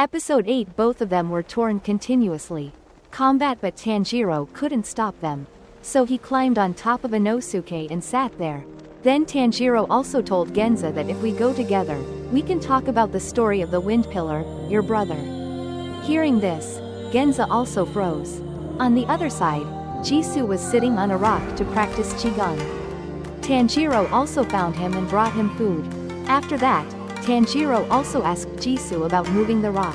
Episode 8. Both of them were torn continuously. Combat, but Tanjiro couldn't stop them. So he climbed on top of Inosuke and sat there. Then Tanjiro also told Genza that if we go together, we can talk about the story of the Wind Pillar, your brother. Hearing this, Genza also froze. On the other side, Jisoo was sitting on a rock to practice Qigong. Tanjiro also found him and brought him food. After that, Tanjiro also asked Jisoo about moving the rock.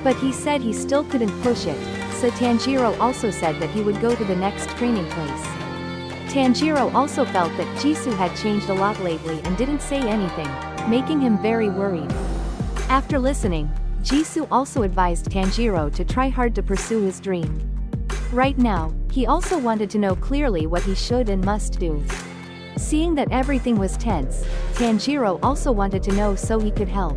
But he said he still couldn't push it, so Tanjiro also said that he would go to the next training place. Tanjiro also felt that Jisoo had changed a lot lately and didn't say anything, making him very worried. After listening, Jisoo also advised Tanjiro to try hard to pursue his dream. Right now, he also wanted to know clearly what he should and must do. Seeing that everything was tense, Tanjiro also wanted to know so he could help.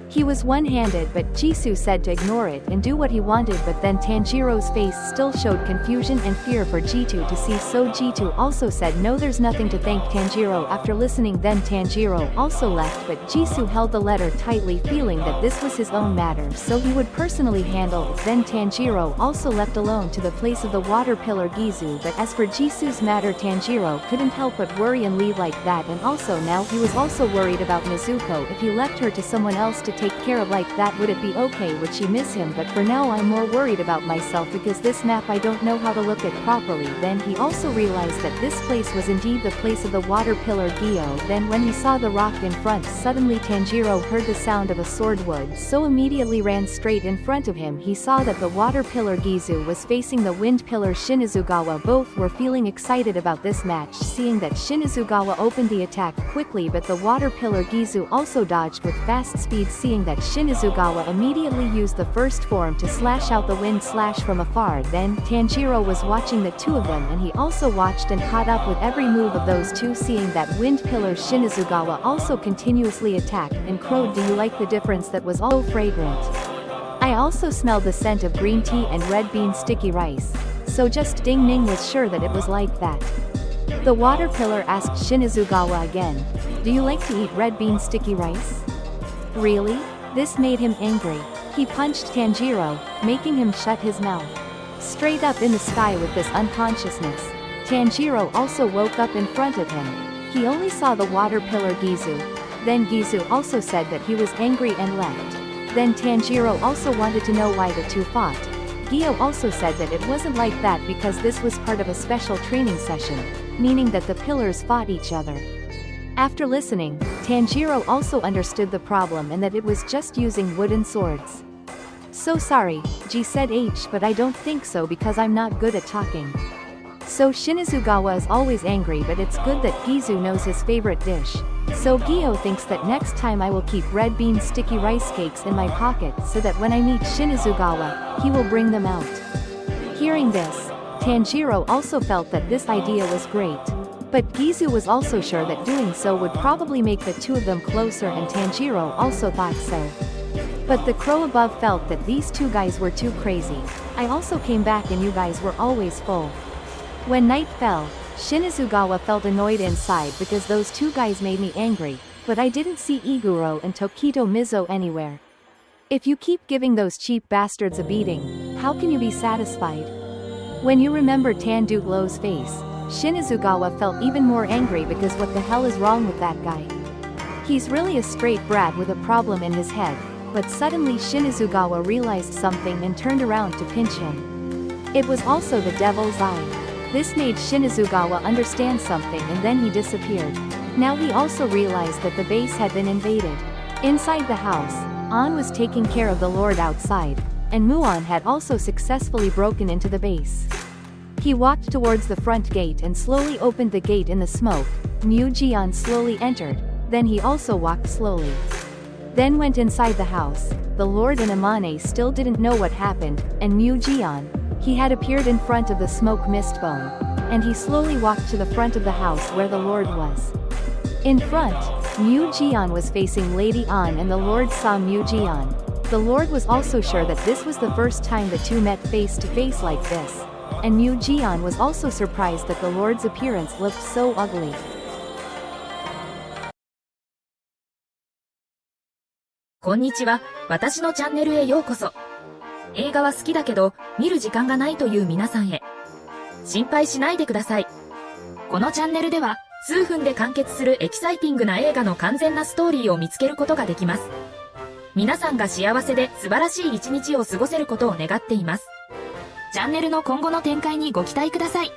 He was one-handed, but Jisoo said to ignore it and do what he wanted, but then Tanjiro's face still showed confusion and fear for Jitu to see, so Jitu also said no, there's nothing to thank Tanjiro. After listening, then Tanjiro also left, but Jisoo held the letter tightly, feeling that this was his own matter so he would personally handle it. Then Tanjiro also left alone to the place of the water pillar Gizu, but as for Jisu's matter, Tanjiro couldn't help but worry and leave like that, and also now he was also worried about Nezuko. If he left her to someone else to take care of like that, would it be okay? Would she miss him? But for now I'm more worried about myself because this map I don't know how to look at properly. Then he also realized that this place was indeed the place of the water pillar Gyo. Then when he saw the rock in front, suddenly Tanjiro heard the sound of a sword wood, so immediately ran straight in front of him. He saw that the water pillar Gizu was facing the wind pillar Shinizugawa. Both were feeling excited about this match, seeing that Shinizugawa opened the attack quickly, but the water pillar Gizu also dodged with fast speed. Seeing that Shinizugawa immediately used the first form to slash out the wind slash from afar. Then Tanjiro was watching the two of them, and he also watched and caught up with every move of those two. Seeing that wind pillar Shinizugawa also continuously attacked and crowed, "Do you like the difference? That was all fragrant. I also smelled the scent of green tea and red bean sticky rice." So just Ding Ning was sure that it was like that. The water pillar asked Shinizugawa again, "Do you like to eat red bean sticky rice?" Really? This made him angry. He punched Tanjiro, making him shut his mouth. Straight up in the sky with this unconsciousness, Tanjiro also woke up in front of him. He only saw the water pillar Gizu. Then Gizu also said that he was angry and left. Then Tanjiro also wanted to know why the two fought. Gyo also said that it wasn't like that because this was part of a special training session, meaning that the pillars fought each other. After listening, Tanjiro also understood the problem and that it was just using wooden swords. "So sorry," Ji said, "but I don't think so because I'm not good at talking." So Shinizugawa is always angry, but it's good that Gizu knows his favorite dish. So Gyo thinks that next time I will keep red bean sticky rice cakes in my pocket so that when I meet Shinizugawa, he will bring them out. Hearing this, Tanjiro also felt that this idea was great. But Gizu was also sure that doing so would probably make the two of them closer, and Tanjiro also thought so. But the crow above felt that these two guys were too crazy. "I also came back and you guys were always full." When night fell, Shinizugawa felt annoyed inside because those two guys made me angry, but I didn't see Iguro and Tokito Mizo anywhere. If you keep giving those cheap bastards a beating, how can you be satisfied? When you remember Tandulo's face, Shinizugawa felt even more angry because what the hell is wrong with that guy? He's really a straight brat with a problem in his head. But suddenly Shinizugawa realized something and turned around to pinch him. It was also the devil's eye. This made Shinizugawa understand something, and then he disappeared. Now he also realized that the base had been invaded. Inside the house, An was taking care of the lord outside, and Muon had also successfully broken into the base. He walked towards the front gate and slowly opened the gate in the smoke. Mu Jian slowly entered, then he also walked slowly. Then went inside the house. The lord and Amane still didn't know what happened, and Mu Jian, he had appeared in front of the smoke mist bone. And he slowly walked to the front of the house where the lord was. In front, Mu Jian was facing Lady An, and the lord saw Mu Jian. The lord was also sure that this was the first time the two met face to face like this. And Mu Jian was also surprised that the lord's appearance looked so ugly. こんにちは、私のチャンネルへようこそ。映画は好きだけど、見る時間がないという皆さんへ。心配しないでください。このチャンネルでは、数分で完結するエキサイティングな映画の完全なストーリーを見つけることができます。皆さんが幸せで素晴らしい一日を過ごせることを願っています。チャンネルの今後の展開にご期待ください。